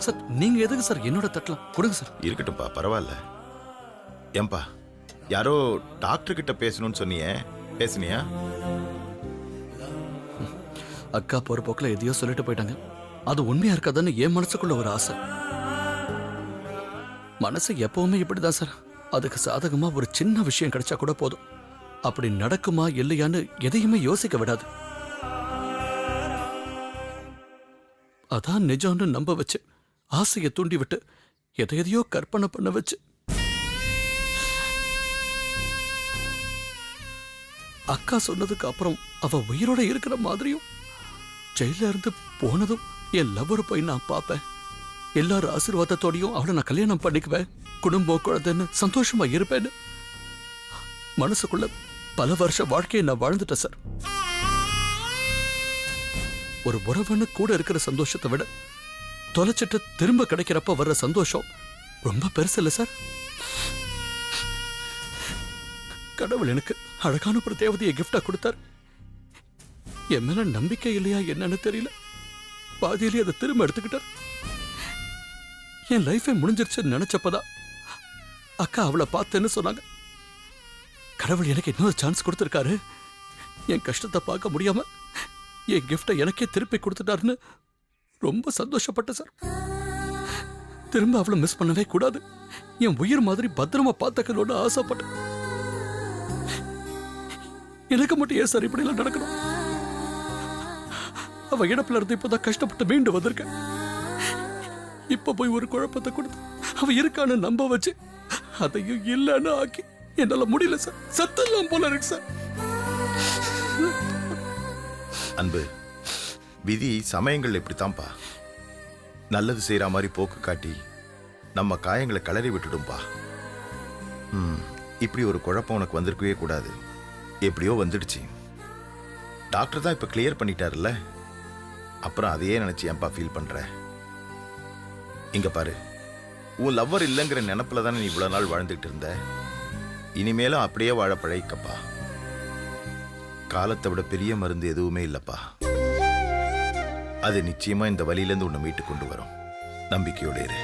Sir நீங்க எதுக்கு sir என்னோட தட்டலாம் கொடுங்க சார். இருக்கட்டும்பா, பரவாயில்ல. ஏன்பா, யாரோ டாக்டர் கிட்ட பேசணும்னு சொன்னியே, பேசுனியா? அக்கா போற போக்கில் எதையோ சொல்லிட்டு போயிட்டாங்க. அது உண்மையா இருக்காதுன்னு என் மனசுக்குள்ள ஒரு ஆசை. மனசு எப்பவுமே இப்படிதான் சார். அதுக்கு சாதகமா ஒரு சின்ன விஷயம் கிடைச்சா கூட போதும். அப்படி நடக்குமா இல்லையான்னு எதையுமே யோசிக்க விடாது. அதான் நிஜம்னு நம்ப வச்சு, ஆசையை தூண்டி விட்டு எதையோ கற்பனை பண்ண வச்சு, அக்கா சொன்னதுக்கு அப்புறம் அவ உயிரோட இருக்கிற மாதிரியும், ஜெயில இருந்து போனதும் என் லவ்வரை போய் நான் பார்ப்பேன், எல்லாரும் ஆசீர்வாதத்தோடையும் அவளை நான் கல்யாணம் பண்ணிக்குவேன், குடும்பம் குழந்தைன்னு சந்தோஷமா இருப்பேன்னு மனசுக்குள்ள பல வருஷ வாழ்க்கையை நான் வாழ்ந்துட்டேன் சார். ஒரு உறவுன்னு கூட இருக்கிற சந்தோஷத்தை விட தொலைச்சிட்டு திரும்ப கிடைக்கிறப்ப வர்ற சந்தோஷம் ரொம்ப பெருசு இல்லை சார். கடவுள் எனக்கு அழகான ஒரு தேவதையை கிஃப்டா கொடுத்தார். என் மேல நம்பிக்கை இல்லையா என்னன்னு தெரியல, பாதியிலே அதை திரும்ப எடுத்துக்கிட்டார். என் லைஃபே முடிஞ்சிருச்சுன்னு நினைச்சப்பதான் அக்கா அவளை பார்த்தேன்னு சொன்னாங்க. கடவுள் எனக்கு இன்னொரு சான்ஸ் கொடுத்திருக்காரு, என் கஷ்டத்தை பார்க்க முடியாம என் கிஃப்டை எனக்கே திருப்பி கொடுத்துட்டாருன்னு ரொம்ப சந்தோஷப்பட்டேன் சார். திரும்ப அவளை மிஸ் பண்ணவே கூடாது, என் உயிர் மாதிரி பத்திரமா பார்த்துக்கணும்னு ஆசைப்பட்டேன். எனக்கு மட்டும் ஏன் சார் இப்படி எல்லாம் நடக்கணும்? அவ இழப்புல இருந்து இப்பதான் கஷ்டப்பட்டு மீண்டு வந்திருக்கேன். இப்ப போய் ஒரு குழப்பத்தை கொடுத்து அவ இருக்கான்னு நம்ப வச்சு அதையும் இல்லைன்னு ஆக்கி என்னால முடியல சார். சத்தெல்லாம் போல இருக்கு சார். அன்பு, விதி சமயங்கள் இப்படித்தான்ப்பா. நல்லது செய்யற மாதிரி போக்கு காட்டி நம்ம காயங்களை கலறி விட்டுடும்பா. இப்படி ஒரு குழப்பம் உனக்கு வந்திருக்கவே கூடாது. எப்படியோ வந்துடுச்சு. டாக்டர் தான் இப்ப கிளியர் பண்ணிட்டாருல்ல, அப்புறம் அதையே நினைச்சு ஏன்பா ஃபீல் பண்ற? இங்க பாரு, உன் லவ்வர் இல்லைங்கிற நினைப்புல தானே நீ இவ்வளவு நாள் வாழ்ந்துகிட்டு இருந்த. இனிமேலும் அப்படியே வாழ பழகிக்கப்பா. காலத்தை விட பெரிய மருந்து எதுவுமே இல்லப்பா. அது நிச்சயமா இந்த வழியிலேருந்து உன்னை மீட்டு கொண்டு வரும். நம்பிக்கையோடு இரு.